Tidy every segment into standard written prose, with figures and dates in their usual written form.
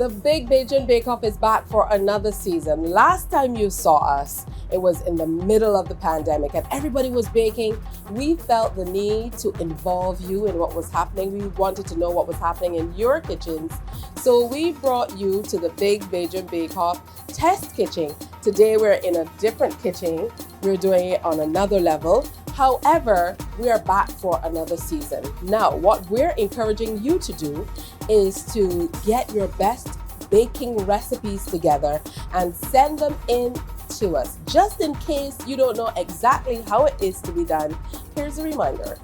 The Big Bajan Bake Off is back for another season. Last time you saw us, it was in the middle of the pandemic and everybody was baking. We felt the need to involve you in what was happening. We wanted to know what was happening in your kitchens. So we brought you to the Big Bajan Bake Off test kitchen. Today we're in a different kitchen. We're doing it on another level. However, we are back for another season. Now, what we're encouraging you to do is to get your best baking recipes together and send them in to us. Just in case you don't know exactly how it is to be done, here's a reminder.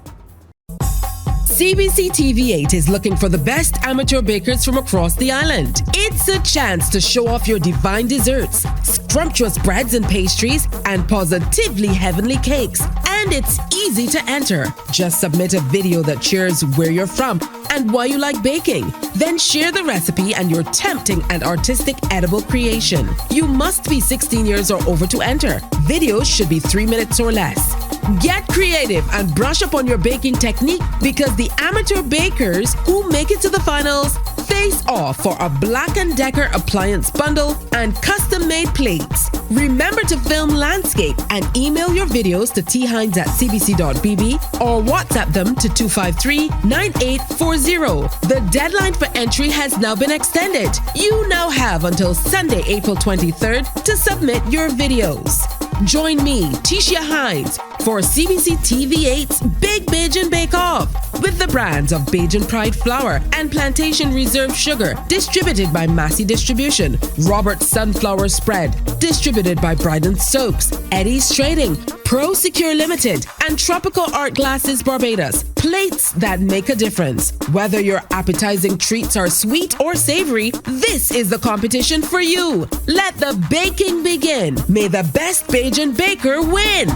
CBC TV8 is looking for the best amateur bakers from across the island. It's a chance to show off your divine desserts, scrumptious breads and pastries, and positively heavenly cakes. And it's easy to enter. Just submit a video that shares where you're from and why you like baking. Then share the recipe and your tempting and artistic edible creation. You must be 16 years or over to enter. Videos should be 3 minutes or less. Get creative and brush up on your baking technique because the amateur bakers who make it to the finals face off for a Black & Decker appliance bundle and custom-made plates. Remember to film landscape and email your videos to thinds@cbc.bb or WhatsApp them to 253-9840. The deadline for entry has now been extended. You now have until Sunday, April 23rd to submit your videos. Join me, Teshia Hinds, for CBC TV8's Big Bajan Bake Off with the brands of Bajan Pride Flour and Plantation Reserve Sugar, distributed by Massey Distribution, Robert's Sunflower Spread, distributed by Bryden Stokes, Eddie's Trading, Pro Secure Limited, and Tropical Art Glasses Barbados. Plates that make a difference. Whether your appetizing treats are sweet or savory, this is the competition for you. Let the baking begin. May the best Bajan baker win.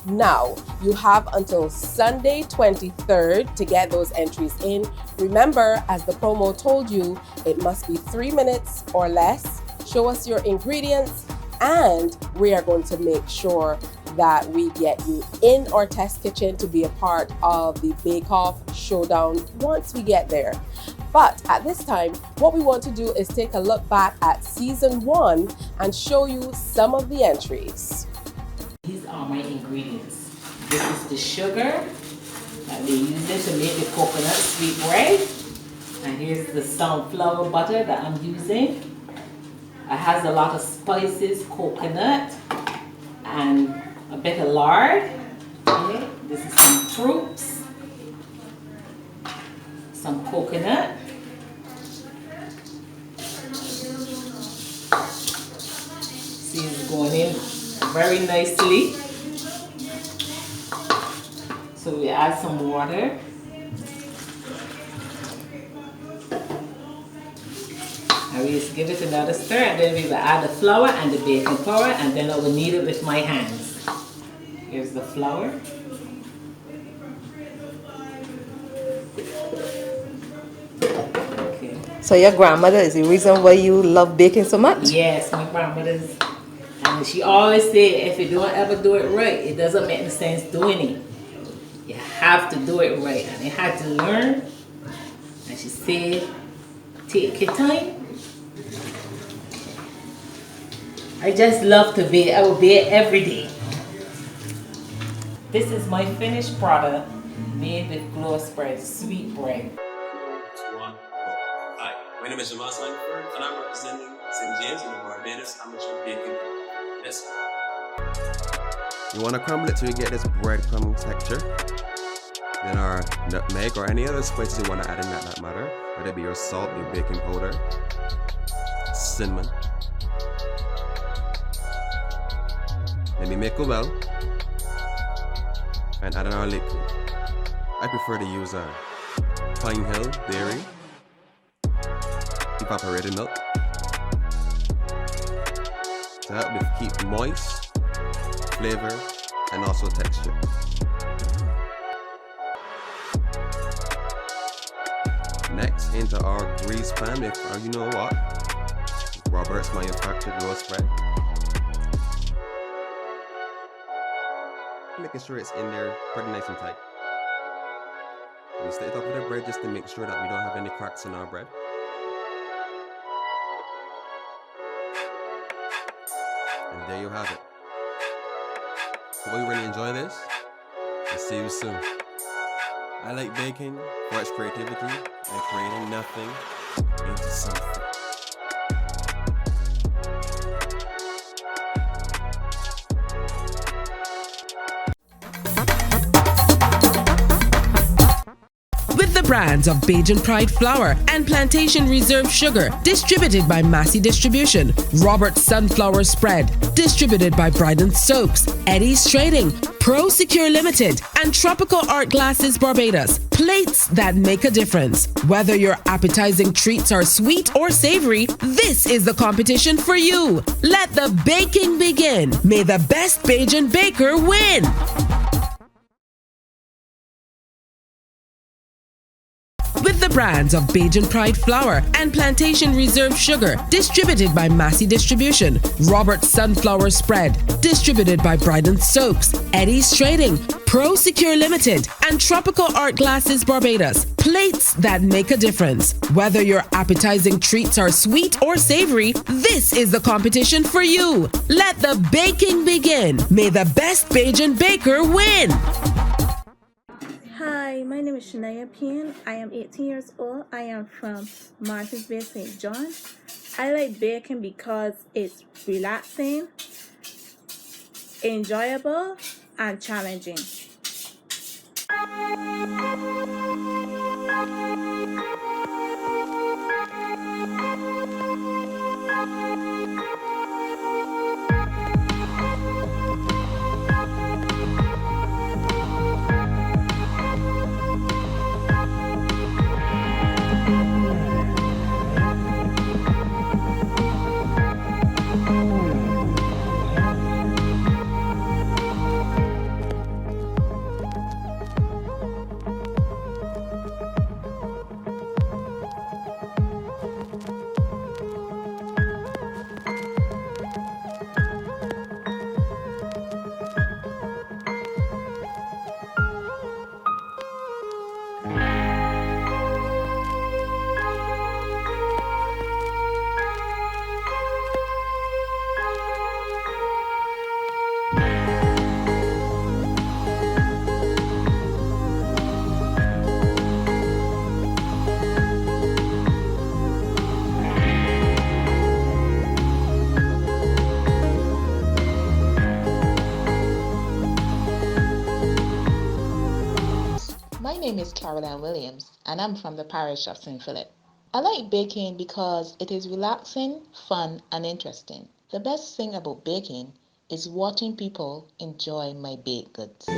Now, you have until Sunday 23rd to get those entries in. Remember, as the promo told you, it must be 3 minutes or less. Show us your ingredients, and we are going to make sure that we get you in our test kitchen to be a part of the Bake Off Showdown once we get there. But at this time, what we want to do is take a look back at season 1 and show you some of the entries. These are my ingredients. This is the sugar that we're using to make the coconut sweet bread. And here's the sunflower butter that I'm using. It has a lot of spices, coconut, and a bit of lard. Okay. This is some fruits, some coconut. See, it's going in very nicely. So we add some water. And we just give it another stir, and then we will add the flour and the baking powder, and then I will knead it with my hands. Here's the flour. Okay. So your grandmother is the reason why you love baking so much? Yes, my grandmother's. And she always said, if you don't ever do it right, it doesn't make any sense doing it. You have to do it right. And I had to learn. And she said, take your time. I just love to bake. I will bake every day. This is my finished product made with glow spread, sweet bread. Hi, my name is Jamal Sanford, and I'm representing St. James in the Barbados Amateur Baking. Yes. You want to crumble it till you get this breadcrumb texture. Then our nutmeg or any other spices you want to add in that matter, whether it be your salt, your baking powder, cinnamon. Let me make a well and add in our liquid. I prefer to use Pine Hill dairy, evaporated milk, to help with keep moist, flavor, and also texture. Next, into our grease pan with, you know what, Robert's manufactured roast spread. Making sure it's in there pretty nice and tight. We stay top of the bread just to make sure that we don't have any cracks in our bread. there you have it. Hope you really enjoy this. I'll see you soon. I like baking for its creativity and creating nothing into something. With the brands of Bajan Pride Flour and Plantation Reserve Sugar, distributed by Massey Distribution, Robert's Sunflower Spread, distributed by Bryden Soaps, Eddie's Trading, Pro Secure Limited, and Tropical Art Glasses Barbados. Plates that make a difference. Whether your appetizing treats are sweet or savory, this is the competition for you. Let the baking begin. May the best Bajan baker win. With the brands of Bajan Pride Flour and Plantation Reserve Sugar, distributed by Massey Distribution, Robert's Sunflower Spread, distributed by Bryden Soaps, Eddie's Trading, Pro Secure Limited, and Tropical Art Glasses Barbados. Plates that make a difference. Whether your appetizing treats are sweet or savory, this is the competition for you. Let the baking begin. May the best Bajan baker win. Hi, my name is Shania Payne. I am 18 years old. I am from Martins Bay, St. John. I like baking because it's relaxing, enjoyable, and challenging. My name is Caroline Williams, and I'm from the parish of St. Philip. I like baking because it is relaxing, fun, and interesting. The best thing about baking is watching people enjoy my baked goods.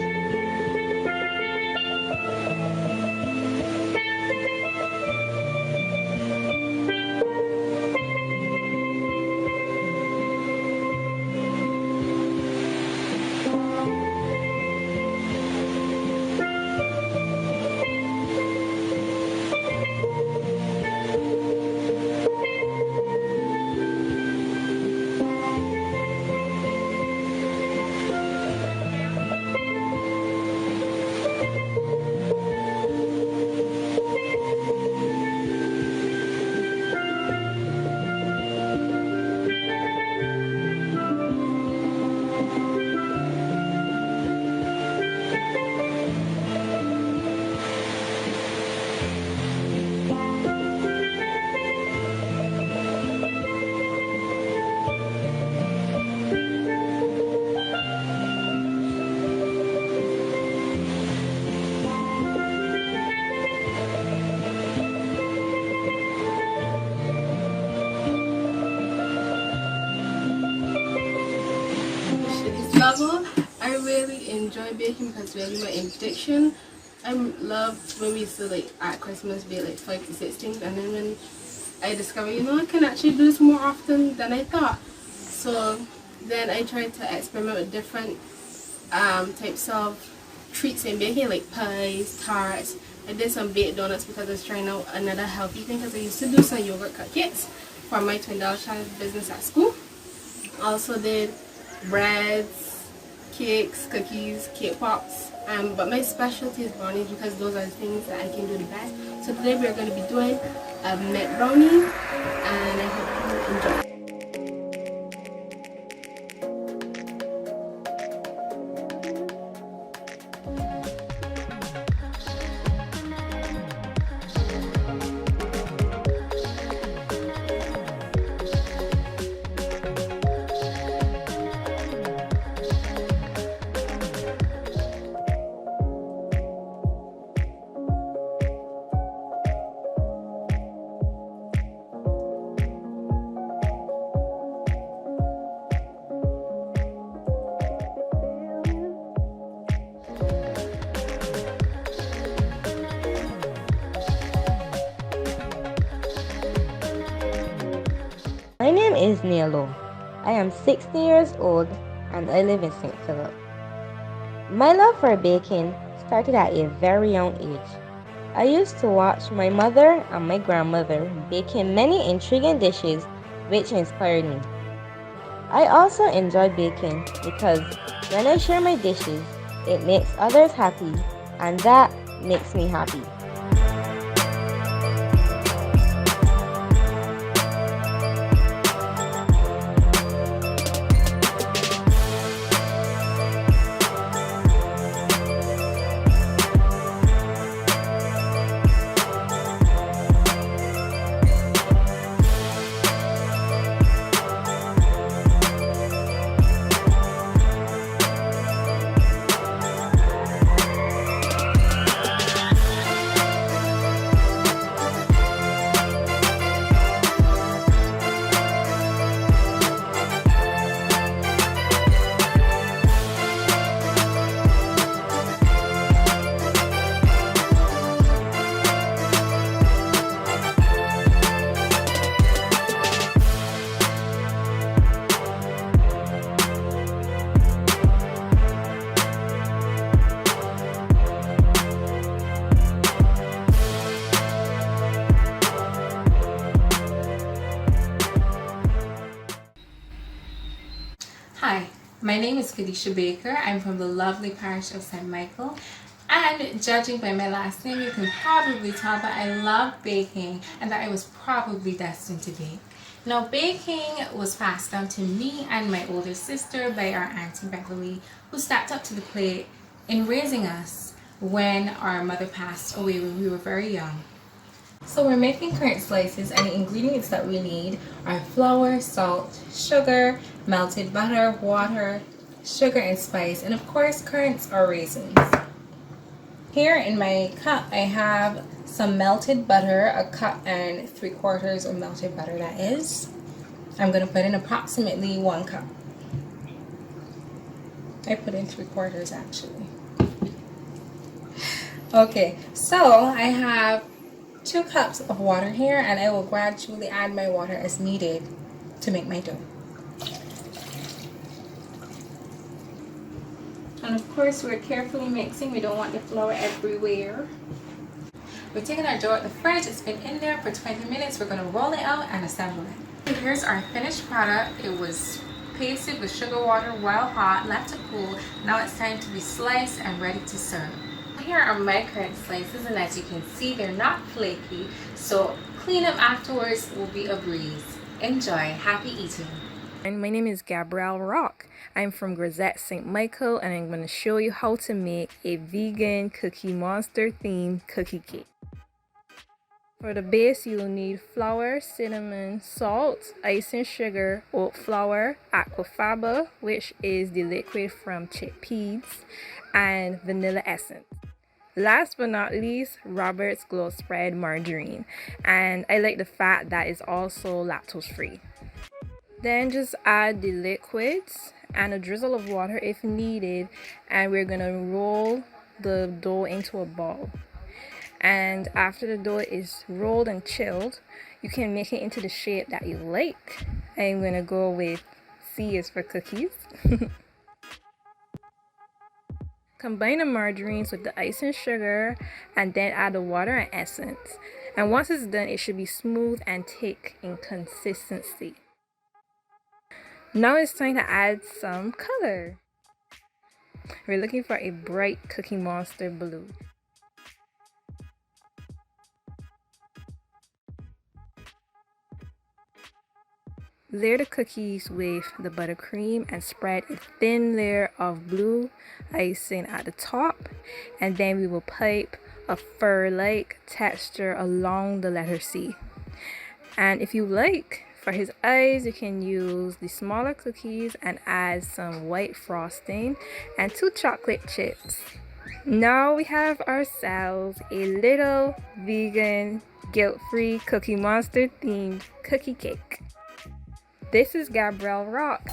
I really enjoy baking because it's really my addiction. I love when we used to at Christmas bake 5 to 6 things, and then when I discovered, I can actually do this more often than I thought. So then I tried to experiment with different types of treats in baking, like pies, tarts. I did some baked donuts because I was trying out another healthy thing, because I used to do some yogurt cupcakes for my $20 child business at school. Also did breads, cakes, cookies, cake pops, but my specialty is brownies because those are the things that I can do the best. So today we are going to be doing a mint brownie, and I hope you enjoy. is Nielo. I am 16 years old and I live in St. Philip. My love for baking started at a very young age. I used to watch my mother and my grandmother baking many intriguing dishes which inspired me. I also enjoy baking because when I share my dishes, it makes others happy and that makes me happy. Hi, my name is Teshia Baker. I'm from the lovely parish of St. Michael. And judging by my last name, you can probably tell that I love baking and that I was probably destined to bake. Now, baking was passed down to me and my older sister by our Auntie Beverly, who stepped up to the plate in raising us when our mother passed away when we were very young. So we're making currant slices, and the ingredients that we need are flour, salt, sugar, melted butter, water, sugar and spice, and of course currants or raisins. Here in my cup I have some melted butter, a cup and 3/4 of melted butter that is. I'm going to put in approximately 1 cup. I put in 3/4 actually. Okay, so I have 2 cups of water here, and I will gradually add my water as needed to make my dough. And of course we're carefully mixing, we don't want the flour everywhere. We're taking our dough out the fridge, it's been in there for 20 minutes, we're going to roll it out and assemble it. And here's our finished product. It was pasted with sugar water while hot, left to cool. Now it's time to be sliced and ready to serve. Here are my currant slices, and as you can see they're not flaky, so cleanup afterwards will be a breeze. Enjoy, happy eating. And my name is Gabrielle Rock. I'm from Grisette St. Michael, and I'm going to show you how to make a vegan Cookie Monster themed cookie cake. For the base, you'll need flour, cinnamon, salt, icing sugar, oat flour, aquafaba, which is the liquid from chickpeas, and vanilla essence. Last but not least, Robert's Glow Spread margarine, and I like the fact that it's also lactose free. Then just add the liquids and a drizzle of water if needed, and we're gonna roll the dough into a ball. And after the dough is rolled and chilled, you can make it into the shape that you like. I'm gonna go with C is for cookies. Combine the margarines with the ice and sugar, and then add the water and essence. And once it's done, it should be smooth and thick in consistency. Now it's time to add some color. We're looking for a bright Cookie Monster blue. Layer the cookies with the buttercream and spread a thin layer of blue icing at the top, and then we will pipe a fur-like texture along the letter C. And if you like, for his eyes, you can use the smaller cookies and add some white frosting and 2 chocolate chips. Now we have ourselves a little vegan, guilt-free Cookie Monster themed cookie cake. This is Gabrielle Rock.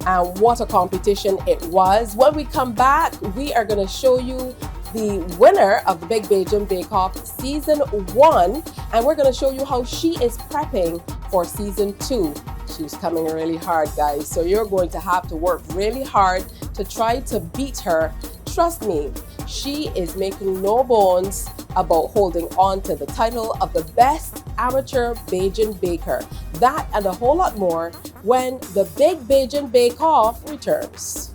And what a competition it was. When we come back, we are going to show you the winner of the Big Bajan Bake Off Season 1, and we're going to show you how she is prepping for Season 2. She's coming really hard, guys. So you're going to have to work really hard to try to beat her. Trust me, she is making no bones about holding on to the title of the best amateur Bajan baker. That and a whole lot more when the Big Bajan Bake Off returns.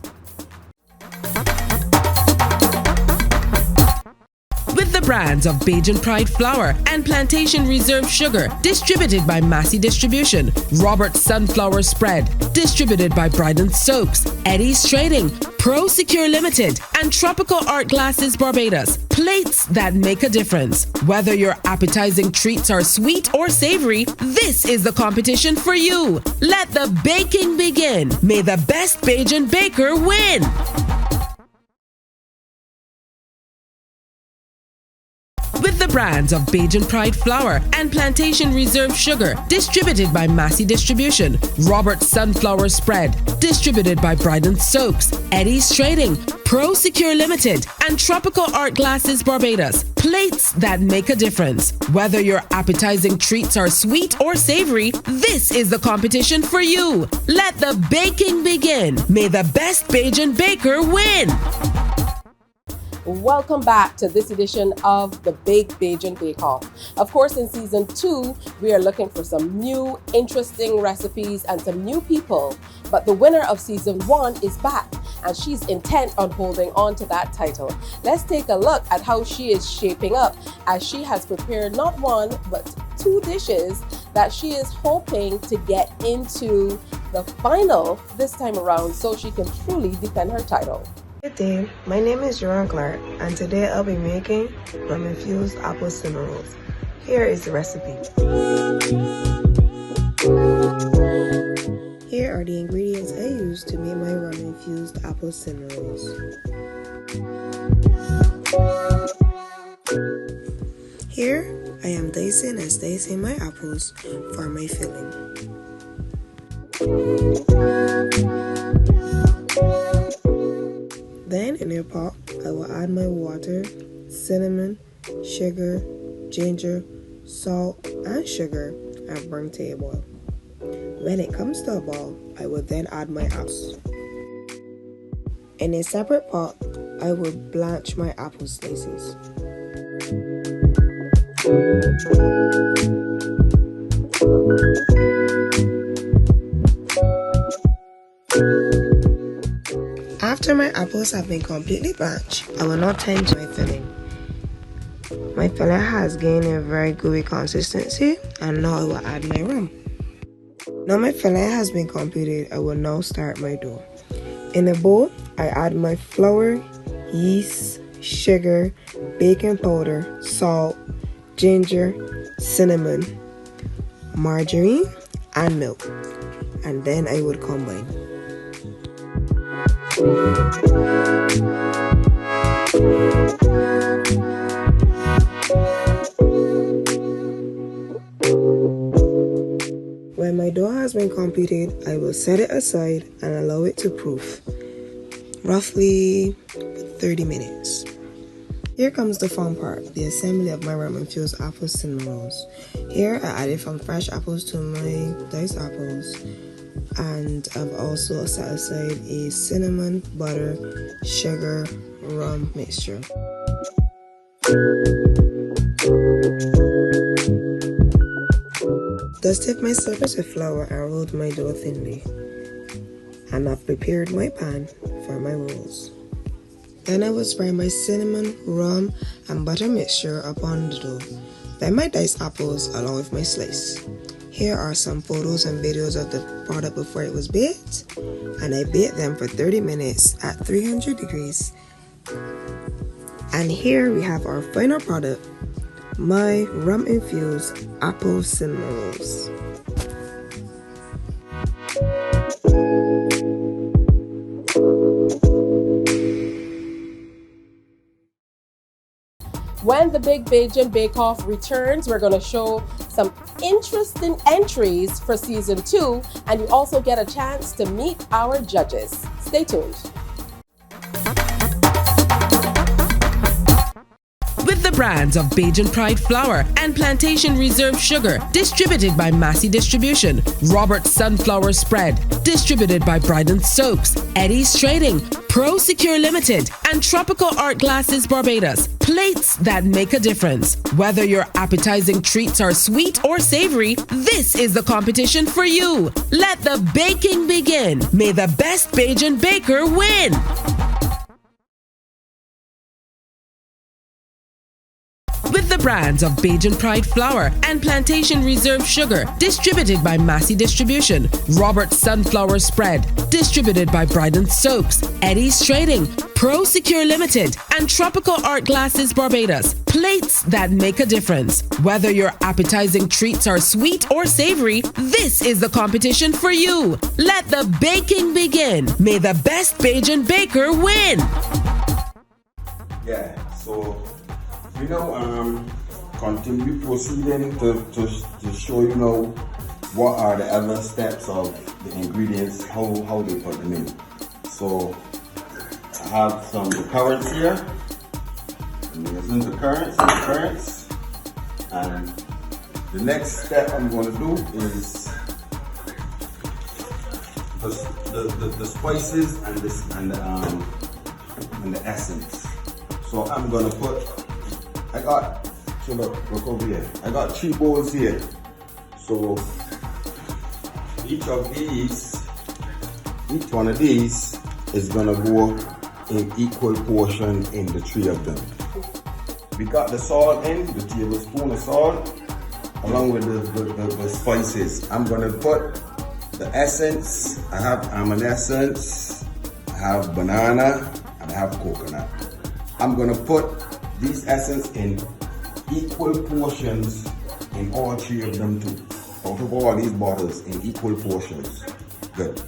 With the brands of Bajan Pride Flour and Plantation Reserve Sugar, distributed by Massey Distribution, Robert's Sunflower Spread, distributed by Bryden Stokes, Eddie's Trading, Pro Secure Limited, and Tropical Art Glasses Barbados. Plates that make a difference. Whether your appetizing treats are sweet or savory, this is the competition for you. Let the baking begin. May the best Bajan baker win. With the brands of Bajan Pride Flour and Plantation Reserve Sugar, distributed by Massey Distribution, Robert's Sunflower Spread, distributed by Bryden Stokes, Eddie's Trading, Pro Secure Limited, and Tropical Art Glasses Barbados. Plates that make a difference. Whether your appetizing treats are sweet or savory, this is the competition for you. Let the baking begin. May the best Bajan baker win. Welcome back to this edition of the Big Bajan Bake Off. Of course, in season 2, we are looking for some new, interesting recipes and some new people. But the winner of season 1 is back, and she's intent on holding on to that title. Let's take a look at how she is shaping up, as she has prepared not one, but 2 dishes that she is hoping to get into the final this time around so she can truly defend her title. Good day, my name is Joanne Clark, and today I'll be making rum-infused apple cinnamon rolls. Here is the recipe. Here are the ingredients I used to make my rum-infused apple cinnamon rolls. Here I am dicing and slicing my apples for my filling. Then in a pot, I will add my water, cinnamon, sugar, ginger, salt, and sugar and bring to a boil. When it comes to a boil, I will then add my apples. In a separate pot, I will blanch my apple slices. After my apples have been completely blanched, I will now tend to my filling. My filling has gained a very gooey consistency, and now I will add my rum. Now my filling has been completed, I will now start my dough. In a bowl, I add my flour, yeast, sugar, baking powder, salt, ginger, cinnamon, margarine, and milk, and then I would combine. When my dough has been completed, I will set it aside and allow it to proof, roughly 30 minutes. Here comes the fun part, the assembly of my rum-infused apple cinnamon rolls. Here I added some fresh apples to my diced apples, and I've also set aside a cinnamon, butter, sugar, rum mixture. Dusted my surface with flour and rolled my dough thinly. And I've prepared my pan for my rolls. Then I will spread my cinnamon, rum, and butter mixture upon the dough. Then my diced apples along with my slice. Here are some photos and videos of the product before it was baked, and I baked them for 30 minutes at 300 degrees. And here we have our final product, my rum-infused apple cinnamon rolls. When the Big Bajan Bake Off returns, we're going to show some interesting entries for season 2, and you also get a chance to meet our judges. Stay tuned. With the brands of Bajan Pride flour and Plantation Reserve sugar, distributed by Massey Distribution. Robert's Sunflower Spread, distributed by Bryden Stokes. Eddie's Trading, Pro Secure Limited, and Tropical Art Glasses Barbados. Plates that make a difference. Whether your appetizing treats are sweet or savory, this is the competition for you. Let the baking begin. May the best Bajan baker win. With the brands of Bajan Pride flour and Plantation Reserve sugar, distributed by Massey Distribution. Robert's Sunflower Spread, distributed by Bryden Stokes. Eddie's Trading, Pro Secure Limited, and Tropical Art Glasses Barbados. Plates that make a difference. Whether your appetizing treats are sweet or savory, this is the competition for you. Let the baking begin. May the best Bajan baker win. Yeah, so continue proceeding to show what are the other steps of the ingredients, how they put them in. So I have some currants here. I'm using the currants, and the next step I'm going to do is the spices and the essence. So I'm going to put. Look over here. I got 3 bowls here. So each one of these is gonna go in equal portion in the 3 of them. We got the salt in, the tablespoon of salt, along with the spices. I'm gonna put the essence. I have almond essence, I have banana, and I have coconut. I'm gonna put these essence in equal portions in all 3 of them too. Out of all these bottles in equal portions. Good.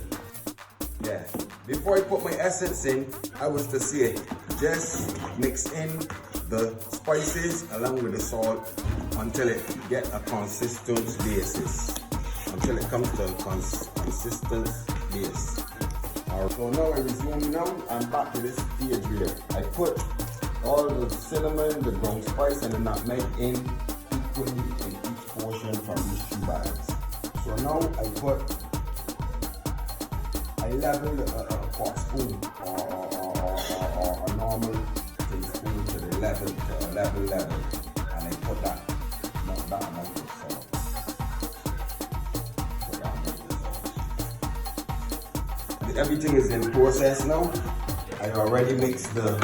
Yeah. Before I put my essence in, I was to say, just mix in the spices along with the salt until it get a consistent basis. Until it comes to a consistent base. Alright, so now I resume I'm back to this stage here. I put all the cinnamon, the ground spice, and the nutmeg in equally in each portion from these 2 bags. So now I put, I level a pot spoon or a normal teaspoon to the level, and I put that amount of salt. Everything is in process now. I already mixed the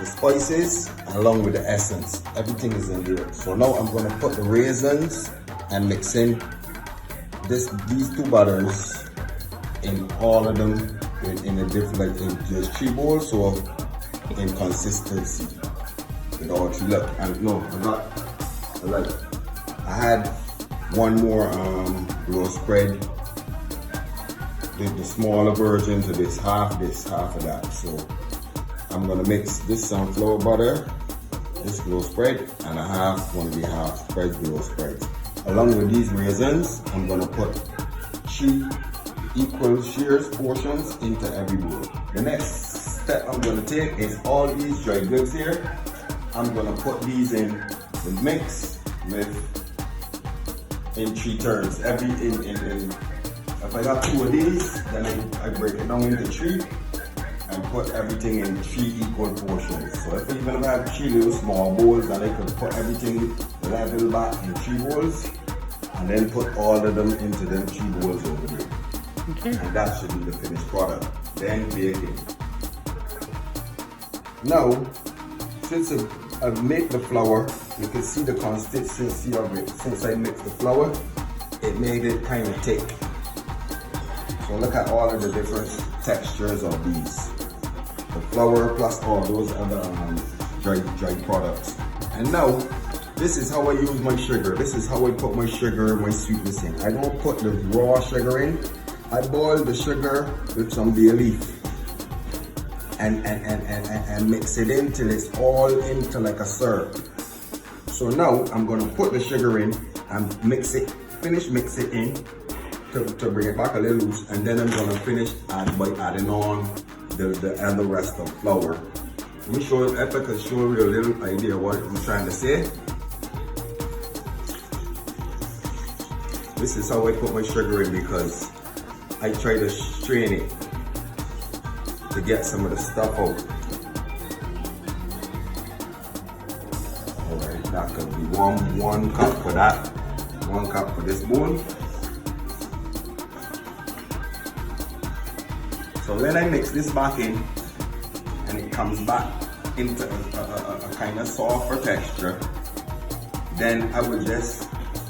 spices along with the essence. Everything is in there. So now I'm going to put the raisins and mix in these 2 butters in all of them in a different, in just 3 bowls, so in consistency with all 3. Look, and no, I had 1 more roll spread, the smaller version to this, half of that. So I'm gonna mix this sunflower butter, this glow spread, and a half, one of the half spread glow spreads. Along with these raisins, I'm gonna put 3 equal shares portions into every bowl. The next step I'm gonna take is all these dry goods here. I'm gonna put these in the mix in 3 turns. If I got 2 of these, then I break it down into 3. And put everything in 3 equal portions. So if I even have 3 little small bowls, then I could put everything level back in 3 bowls, and then put all of them into them 3 bowls over there. Okay. And that should be the finished product. Then bake it. Now, since I've made the flour, you can see the consistency of it. Since I mixed the flour, it made it kind of thick. So look at all of the different textures of these. The flour plus all those other dry products. And now, this is how I use my sugar. This is how I put my sugar, my sweetness in. I don't put the raw sugar in. I boil the sugar with some bay leaf and mix it in till it's all into like a syrup. So now I'm gonna put the sugar in and mix it in to bring it back a little loose, and then I'm gonna finish by adding on the rest of flour Let me show you, if I could show you a little idea what I'm trying to say. This is how I put my sugar in because I try to strain it to get some of the stuff out. Alright, that could be one cup for that, 1 cup for this bowl. So when I mix this back in and it comes back into a kind of softer texture, then I will just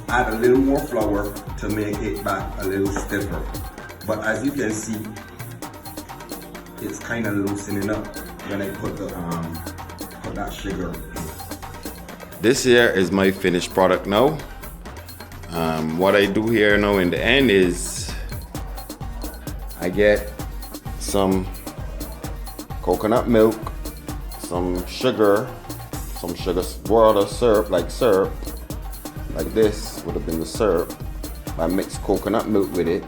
add a little more flour to make it back a little stiffer. But as you can see, it's kind of loosening up when I put that sugar in. This here is my finished product now. What I do here now in the end is I get some coconut milk, some sugar, water, syrup, like this would have been the syrup. I mix coconut milk with it,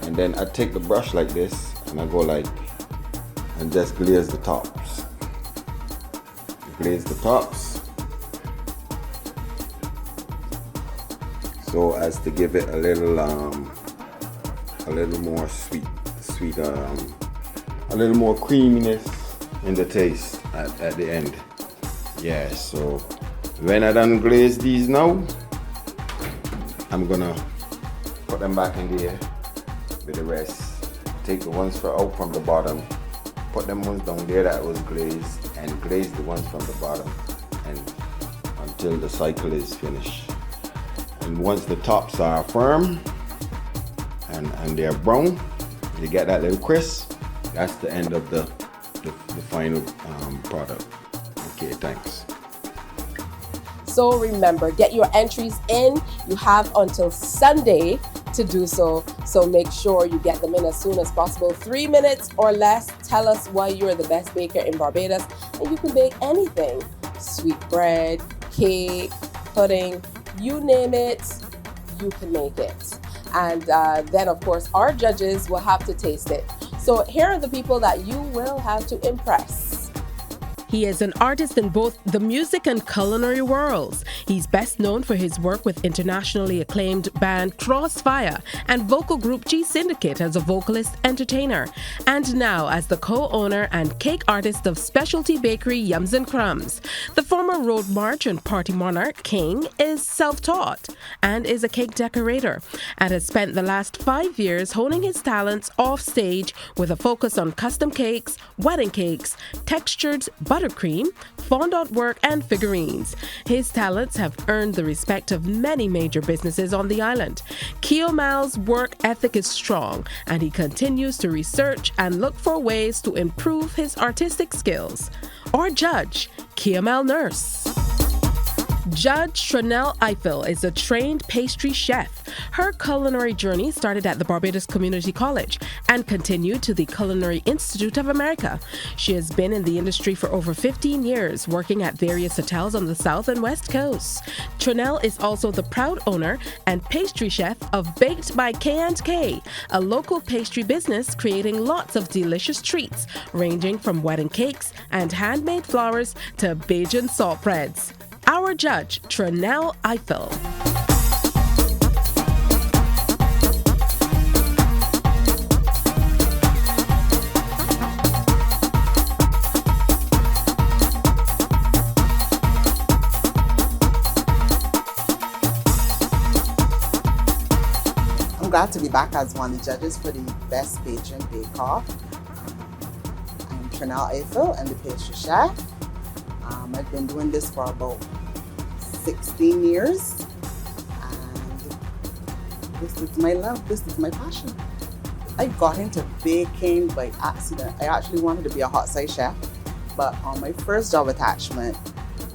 and then I take the brush like this and I go like, and just glaze the tops. Glaze the tops so as to give it a little more sweet, a little more creaminess in the taste at the end. Yeah, so when I done glaze these now, I'm gonna put them back in there with the rest. Take the ones out from the bottom, put them ones down there that was glazed, and glaze the ones from the bottom, and until the cycle is finished. And once the tops are firm and they're brown, you get that little crisp. That's the end of the final product. Okay, thanks. So remember, get your entries in. You have until Sunday to do so. So make sure you get them in as soon as possible. 3 minutes or less. Tell us why you're the best baker in Barbados. And you can bake anything. Sweet bread, cake, pudding, you name it, you can make it. And then of course our judges will have to taste it. So here are the people that you will have to impress. He is an artist in both the music and culinary worlds. He's best known for his work with internationally acclaimed band Crossfire and vocal group G Syndicate as a vocalist entertainer, and now as the co-owner and cake artist of specialty bakery Yums and Crumbs. The former Road March and Party Monarch King is self-taught and is a cake decorator, and has spent the last 5 years honing his talents off stage with a focus on custom cakes, wedding cakes, textured buttercream, fondant work, and figurines. His talents have earned the respect of many major businesses on the island. Keomal's work ethic is strong, and he continues to research and look for ways to improve his artistic skills. Our judge, Keomal Nurse. Judge Tronell Eiffel is a trained pastry chef. Her culinary journey started at the Barbados Community College and continued to the Culinary Institute of America. She has been in the industry for over 15 years, working at various hotels on the South and West Coasts. Tronell is also the proud owner and pastry chef of Baked by K&K, a local pastry business creating lots of delicious treats, ranging from wedding cakes and handmade flowers to Bajan salt breads. Our judge, Tronell Eiffel. I'm glad to be back as one of the judges for the Best Bajan Bake Off. I'm Tronell Eiffel, I'm the pastry chef. I've been doing this for about 16 years, and this is my love, this is my passion. I got into baking by accident. I actually wanted to be a hot side chef, but on my first job attachment,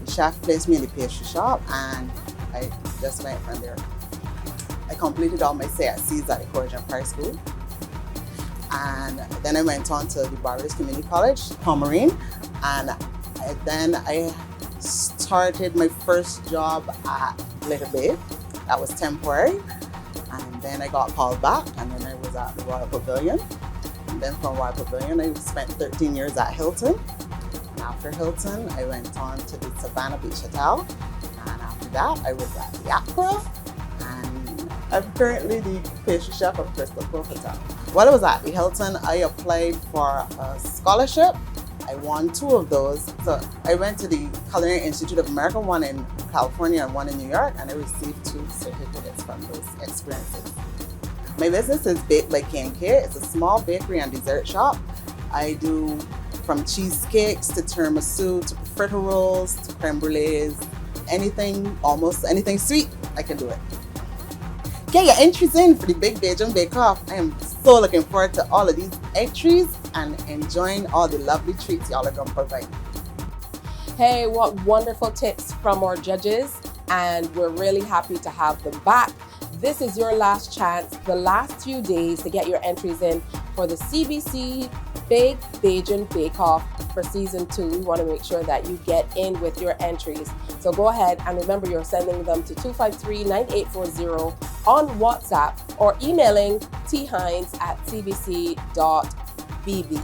the chef placed me in the pastry shop, and I just went from there. I completed all my CSCs at the Courage Empire School, and then I went on to the Barbados Community College, Pomerine, and then I started my first job at Little Bay. That was temporary, and then I got called back, and then I was at the Royal Pavilion, and then from Royal Pavilion I spent 13 years at Hilton, after Hilton, I went on to the Savannah Beach Hotel. And after that, I was at the Accra. And I'm currently the pastry chef of Crystal Cove Hotel. While I was at the Hilton, I applied for a scholarship. I won 2 of those. So I went to the Culinary Institute of America, one in California and one in New York, and I received 2 certificates from those experiences. My business is Baked by K&K. It's a small bakery and dessert shop. I do from cheesecakes to tiramisu to fritter rolls to creme brulees, anything, almost anything sweet, I can do it. Get your entries in for the Big Bajan Bake Off. I am so looking forward to all of these entries and enjoying all the lovely treats y'all are gonna provide. Hey, what wonderful tips from our judges, and we're really happy to have them back. This is your last chance, the last few days to get your entries in for the CBC Big Bajan Bake Off for Season 2. We want to make sure that you get in with your entries. So go ahead and remember you're sending them to 253-9840 on WhatsApp or emailing thinds@cbc.bb.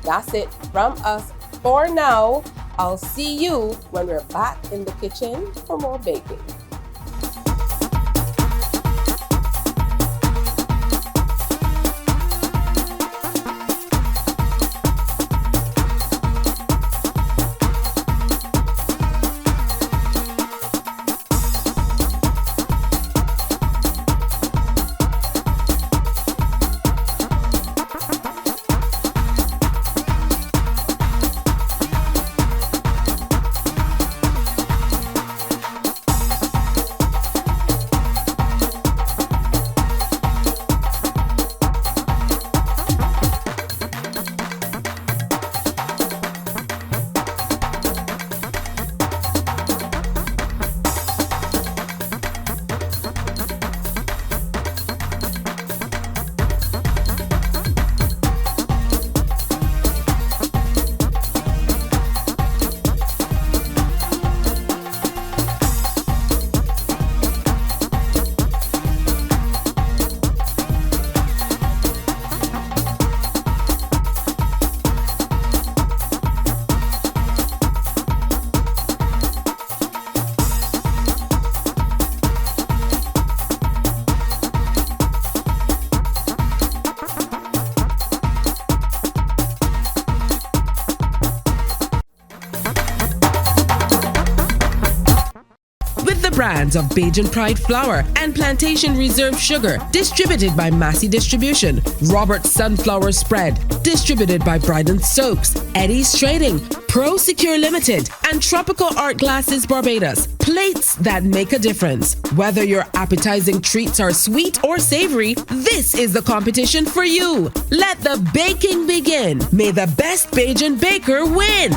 That's it from us for now. I'll see you when we're back in the kitchen for more baking. Brands of Bajan Pride Flour and Plantation Reserve Sugar, distributed by Massey Distribution. Robert's Sunflower Spread, distributed by Bryden Stokes. Eddie's Trading, Pro Secure Limited, and Tropical Art Glasses Barbados. Plates that make a difference. Whether your appetizing treats are sweet or savory, this is the competition for you. Let the baking begin. May the best Bajan baker win.